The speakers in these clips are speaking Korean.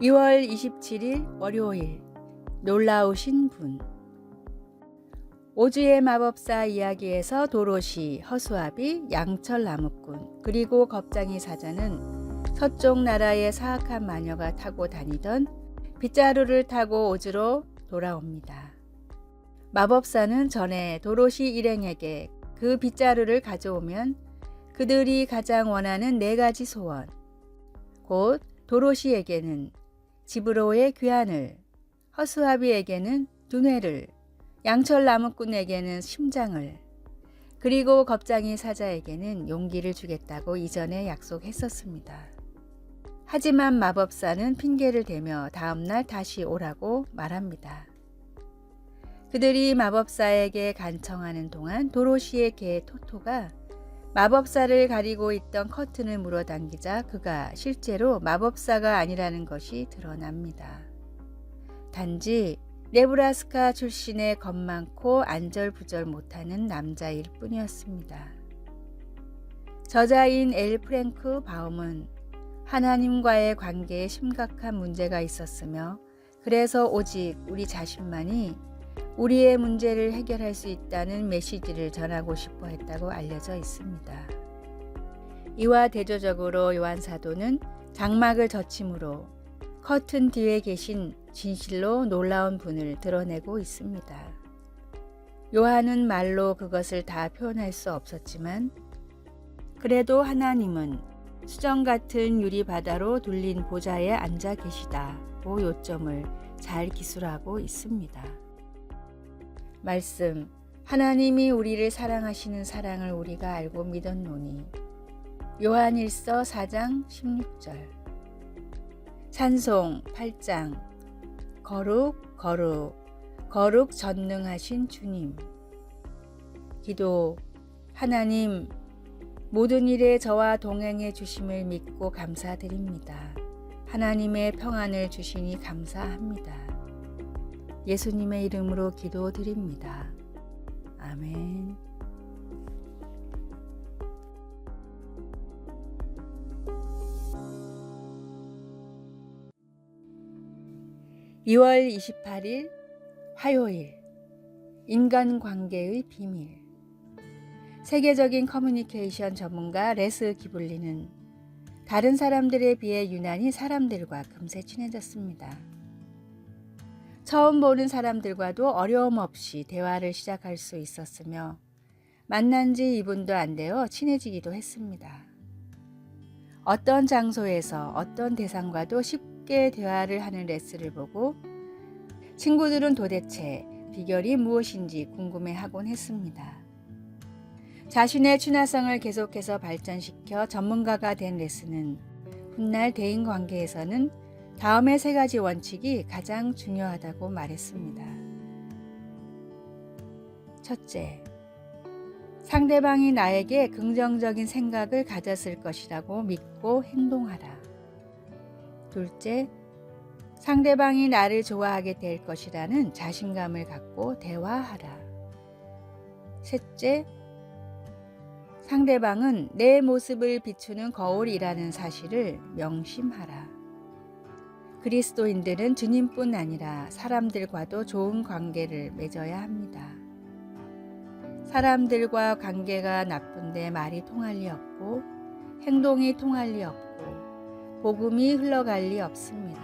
2월 27일 월요일 놀라우신 분. 오즈의 마법사 이야기에서 도로시, 허수아비, 양철 나무꾼 그리고 겁쟁이 사자는 서쪽 나라의 사악한 마녀가 타고 다니던 빗자루를 타고 오즈로 돌아옵니다. 마법사는 전에 도로시 일행에게 그 빗자루를 가져오면 그들이 가장 원하는 4가지 소원, 곧 도로시에게는 집으로의 귀환을, 허수아비에게는 두뇌를, 양철 나무꾼에게는 심장을, 그리고 겁쟁이 사자에게는 용기를 주겠다고 이전에 약속했었습니다. 하지만 마법사는 핑계를 대며 다음날 다시 오라고 말합니다. 그들이 마법사에게 간청하는 동안 도로시의 개 토토가 마법사를 가리고 있던 커튼을 물어당기자 그가 실제로 마법사가 아니라는 것이 드러납니다. 단지 네브라스카 출신의 겁 많고 안절부절 못하는 남자일 뿐이었습니다. 저자인 엘 프랭크 바움은 하나님과의 관계에 심각한 문제가 있었으며 그래서 오직 우리 자신만이 우리의 문제를 해결할 수 있다는 메시지를 전하고 싶어 했다고 알려져 있습니다. 이와 대조적으로 요한 사도는 장막을 젖힘으로 커튼 뒤에 계신 진실로 놀라운 분을 드러내고 있습니다. 요한은 말로 그것을 다 표현할 수 없었지만 그래도 하나님은 수정 같은 유리바다로 둘린 보좌에 앉아 계시다고 요점을 잘 기술하고 있습니다. 말씀, 하나님이 우리를 사랑하시는 사랑을 우리가 알고 믿었노니. 요한일서 4장 16절. 찬송 8장. 거룩 거룩 거룩 전능하신 주님. 기도, 하나님 모든 일에 저와 동행해 주심을 믿고 감사드립니다. 하나님의 평안을 주시니 감사합니다. 예수님의 이름으로 기도드립니다. 아멘. (2월 28일) 화요일. 인간관계의 비밀. 세계적인 커뮤니케이션 전문가 레스 기블리는 다른 사람들에 비해 유난히 사람들과 금세 친해졌습니다. 처음 보는 사람들과도 어려움 없이 대화를 시작할 수 있었으며 만난 지 2분도 안 되어 친해지기도 했습니다. 어떤 장소에서 어떤 대상과도 쉽게 대화를 하는 레스를 보고 친구들은 도대체 비결이 무엇인지 궁금해하곤 했습니다. 자신의 친화성을 계속해서 발전시켜 전문가가 된 레스는 훗날 대인관계에서는 다음의 3가지 원칙이 가장 중요하다고 말했습니다. 첫째, 상대방이 나에게 긍정적인 생각을 가졌을 것이라고 믿고 행동하라. 둘째, 상대방이 나를 좋아하게 될 것이라는 자신감을 갖고 대화하라. 셋째, 상대방은 내 모습을 비추는 거울이라는 사실을 명심하라. 그리스도인들은 주님뿐 아니라 사람들과도 좋은 관계를 맺어야 합니다. 사람들과 관계가 나쁜데 말이 통할 리 없고 행동이 통할 리 없고 복음이 흘러갈 리 없습니다.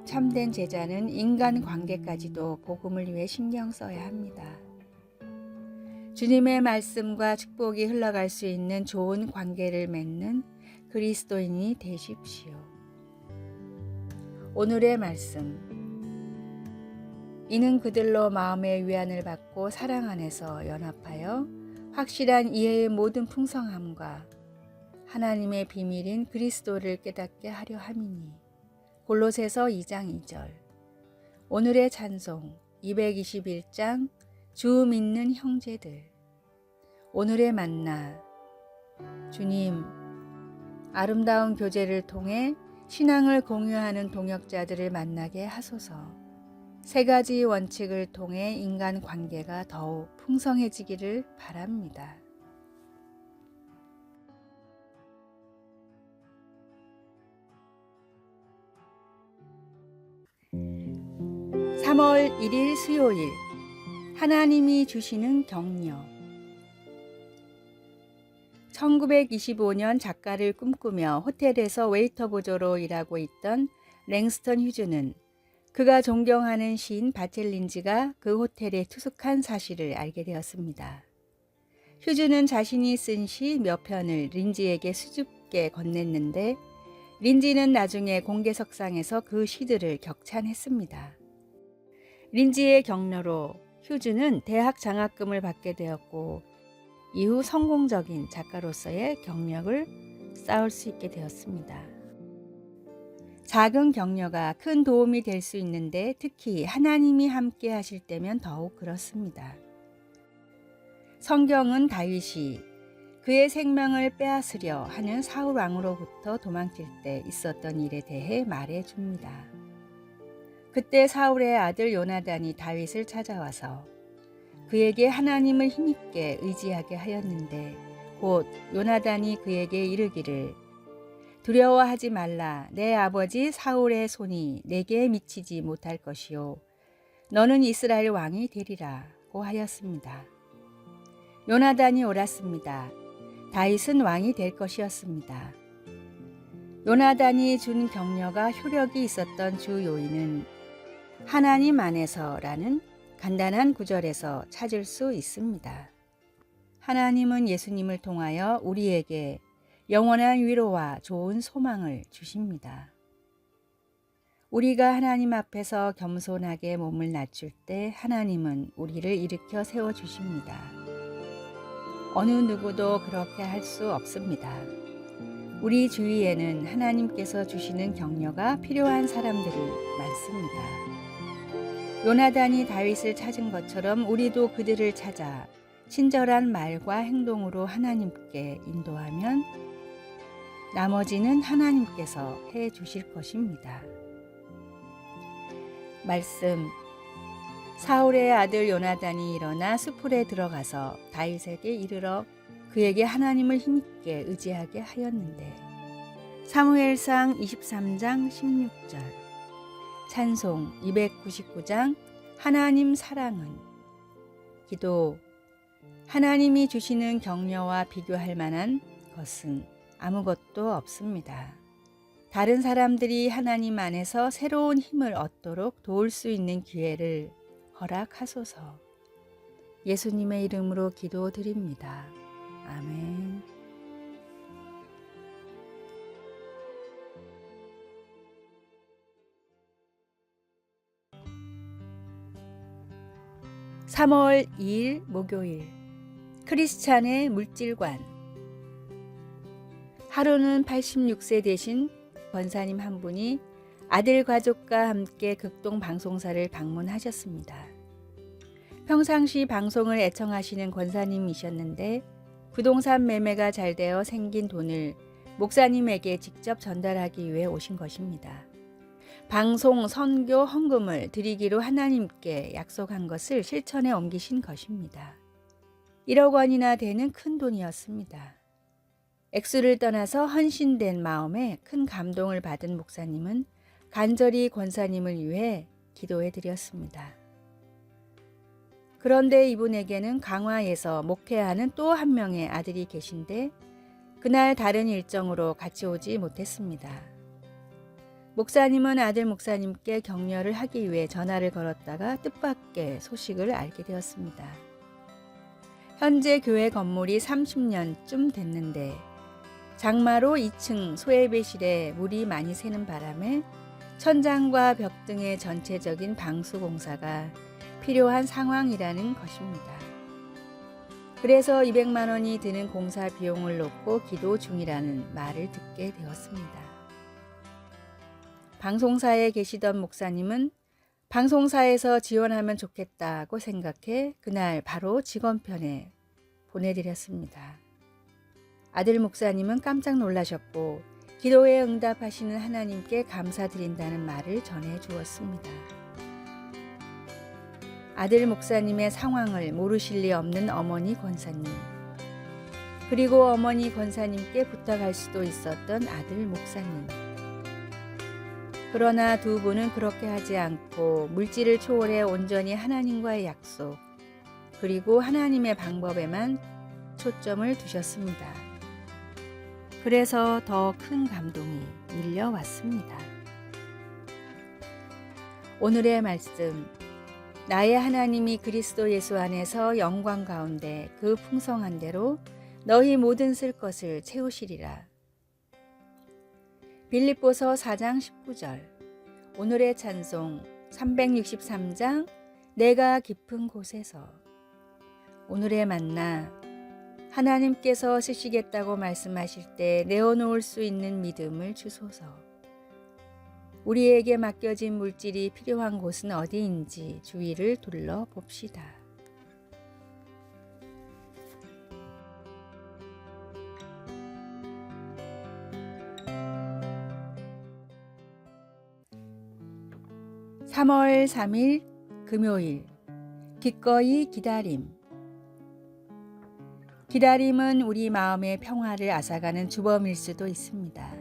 참된 제자는 인간관계까지도 복음을 위해 신경 써야 합니다. 주님의 말씀과 축복이 흘러갈 수 있는 좋은 관계를 맺는 그리스도인이 되십시오. 오늘의 말씀. 이는 그들로 마음의 위안을 받고 사랑 안에서 연합하여 확실한 이해의 모든 풍성함과 하나님의 비밀인 그리스도를 깨닫게 하려 함이니. 골로새서 2장 2절. 오늘의 찬송 221장 주 믿는 형제들. 오늘의 만나. 주님, 아름다운 교제를 통해 신앙을 공유하는 동역자들을 만나게 하소서. 3가지 원칙을 통해 인간관계가 더욱 풍성해지기를 바랍니다. 3월 1일 수요일 하나님이 주시는 격려. 1925년 작가를 꿈꾸며 호텔에서 웨이터 보조로 일하고 있던 랭스턴 휴즈는 그가 존경하는 시인 바첼린즈가 그 호텔에 투숙한 사실을 알게 되었습니다. 휴즈는 자신이 쓴 시 몇 편을 린지에게 수줍게 건넸는데 린지는 나중에 공개석상에서 그 시들을 격찬했습니다. 린지의 격려로 휴즈는 대학 장학금을 받게 되었고 이후 성공적인 작가로서의 경력을 쌓을 수 있게 되었습니다. 작은 격려가 큰 도움이 될 수 있는데 특히 하나님이 함께 하실 때면 더욱 그렇습니다. 성경은 다윗이 그의 생명을 빼앗으려 하는 사울 왕으로부터 도망칠 때 있었던 일에 대해 말해 줍니다. 그때 사울의 아들 요나단이 다윗을 찾아와서 그에게 하나님을 힘있게 의지하게 하였는데 곧 요나단이 그에게 이르기를 두려워하지 말라. 내 아버지 사울의 손이 내게 미치지 못할 것이요 너는 이스라엘 왕이 되리라고 하였습니다. 요나단이 옳았습니다. 다윗은 왕이 될 것이었습니다. 요나단이 준 격려가 효력이 있었던 주 요인은 하나님 안에서라는 간단한 구절에서 찾을 수 있습니다. 하나님은 예수님을 통하여 우리에게 영원한 위로와 좋은 소망을 주십니다. 우리가 하나님 앞에서 겸손하게 몸을 낮출 때 하나님은 우리를 일으켜 세워주십니다. 어느 누구도 그렇게 할 수 없습니다. 우리 주위에는 하나님께서 주시는 격려가 필요한 사람들이 많습니다. 요나단이 다윗을 찾은 것처럼 우리도 그들을 찾아 친절한 말과 행동으로 하나님께 인도하면 나머지는 하나님께서 해 주실 것입니다. 말씀. 사울의 아들 요나단이 일어나 수풀에 들어가서 다윗에게 이르러 그에게 하나님을 힘있게 의지하게 하였는데 사무엘상 23장 16절 찬송 299장 하나님 사랑은 기도. 하나님이 주시는 격려와 비교할 만한 것은 아무것도 없습니다. 다른 사람들이 하나님 안에서 새로운 힘을 얻도록 도울 수 있는 기회를 허락하소서. 예수님의 이름으로 기도드립니다. 아멘. (3월 2일) 목요일 크리스찬의 물질관. 하루는 86세 되신 권사님 한 분이 아들 가족과 함께 극동 방송사를 방문하셨습니다. 평상시 방송을 애청하시는 권사님이셨는데 부동산 매매가 잘 되어 생긴 돈을 목사님에게 직접 전달하기 위해 오신 것입니다. 방송, 선교, 헌금을 드리기로 하나님께 약속한 것을 실천에 옮기신 것입니다. 1억 원이나 되는 큰 돈이었습니다. 액수를 떠나서 헌신된 마음에 큰 감동을 받은 목사님은 간절히 권사님을 위해 기도해 드렸습니다. 그런데 이분에게는 강화에서 목회하는 또 한 명의 아들이 계신데 그날 다른 일정으로 같이 오지 못했습니다. 목사님은 아들 목사님께 격려를 하기 위해 전화를 걸었다가 뜻밖의 소식을 알게 되었습니다. 현재 교회 건물이 30년쯤 됐는데 장마로 2층 소예배실에 물이 많이 새는 바람에 천장과 벽 등의 전체적인 방수 공사가 필요한 상황이라는 것입니다. 그래서 200만 원이 드는 공사 비용을 놓고 기도 중이라는 말을 듣게 되었습니다. 방송사에 계시던 목사님은 방송사에서 지원하면 좋겠다고 생각해 그날 바로 직원편에 보내드렸습니다. 아들 목사님은 깜짝 놀라셨고 기도에 응답하시는 하나님께 감사드린다는 말을 전해 주었습니다. 아들 목사님의 상황을 모르실 리 없는 어머니 권사님, 그리고 어머니 권사님께 부탁할 수도 있었던 아들 목사님. 그러나 두 분은 그렇게 하지 않고 물질을 초월해 온전히 하나님과의 약속, 그리고 하나님의 방법에만 초점을 두셨습니다. 그래서 더 큰 감동이 밀려왔습니다. 오늘의 말씀, 나의 하나님이 그리스도 예수 안에서 영광 가운데 그 풍성한 대로 너희 모든 쓸 것을 채우시리라. 빌립보서 4장 19절. 오늘의 찬송 363장 내가 깊은 곳에서. 오늘의 만나, 하나님께서 쓰시겠다고 말씀하실 때 내어놓을 수 있는 믿음을 주소서. 우리에게 맡겨진 물질이 필요한 곳은 어디인지 주위를 둘러봅시다. (3월 3일) 금요일. 기꺼이 기다림. 기다림은 우리 마음의 평화를 앗아가는 주범일 수도 있습니다.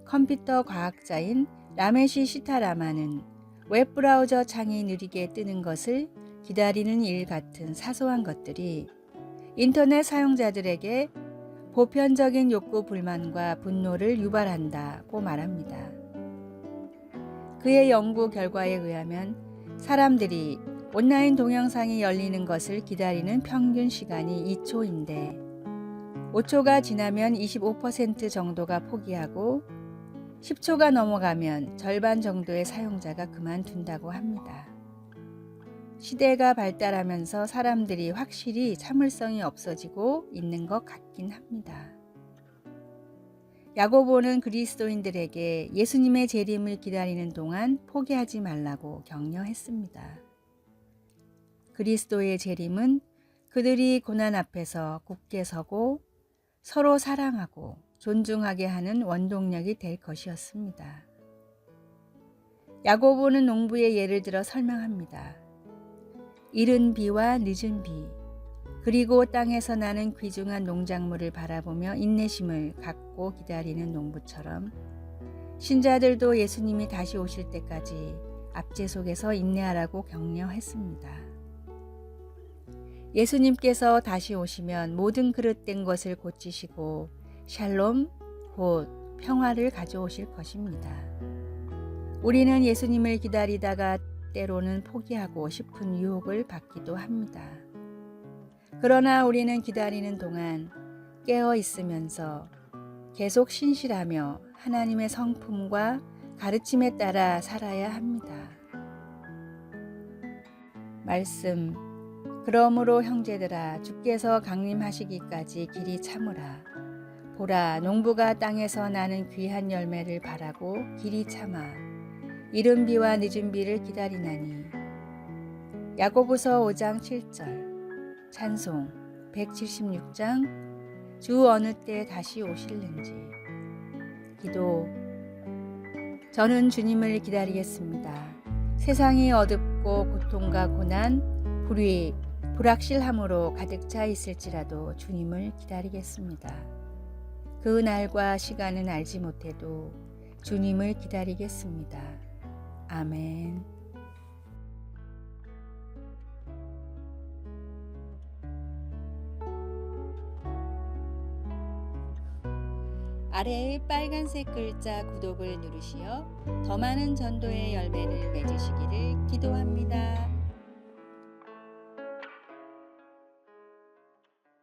컴퓨터 과학자인 라메시 시타라마는 웹브라우저 창이 느리게 뜨는 것을 기다리는 일 같은 사소한 것들이 인터넷 사용자들에게 보편적인 욕구 불만과 분노를 유발한다고 말합니다. 그의 연구 결과에 의하면 사람들이 온라인 동영상이 열리는 것을 기다리는 평균 시간이 2초인데 5초가 지나면 25% 정도가 포기하고 10초가 넘어가면 절반 정도의 사용자가 그만둔다고 합니다. 시대가 발달하면서 사람들이 확실히 참을성이 없어지고 있는 것 같긴 합니다. 야고보는 그리스도인들에게 예수님의 재림을 기다리는 동안 포기하지 말라고 격려했습니다. 그리스도의 재림은 그들이 고난 앞에서 굳게 서고 서로 사랑하고 존중하게 하는 원동력이 될 것이었습니다. 야고보는 농부의 예를 들어 설명합니다. 이른 비와 늦은 비, 그리고 땅에서 나는 귀중한 농작물을 바라보며 인내심을 갖고 기다리는 농부처럼 신자들도 예수님이 다시 오실 때까지 압제 속에서 인내하라고 격려했습니다. 예수님께서 다시 오시면 모든 그릇된 것을 고치시고 샬롬, 곧 평화를 가져오실 것입니다. 우리는 예수님을 기다리다가 때로는 포기하고 싶은 유혹을 받기도 합니다. 그러나 우리는 기다리는 동안 깨어 있으면서 계속 신실하며 하나님의 성품과 가르침에 따라 살아야 합니다. 말씀, 그러므로 형제들아 주께서 강림하시기까지 길이 참으라. 보라, 농부가 땅에서 나는 귀한 열매를 바라고 길이 참아 이른 비와 늦은 비를 기다리나니. 야고보서 5장 7절. 찬송 176장 주 어느 때 다시 오실는지. 기도. 저는 주님을 기다리겠습니다. 세상이 어둡고 고통과 고난, 불의, 불확실함으로 가득 차 있을지라도 주님을 기다리겠습니다. 그 날과 시간은 알지 못해도 주님을 기다리겠습니다. 아멘. 아래의 빨간색 글자 구독을 누르시어 더 많은 전도의 열매를 맺으시기를 기도합니다.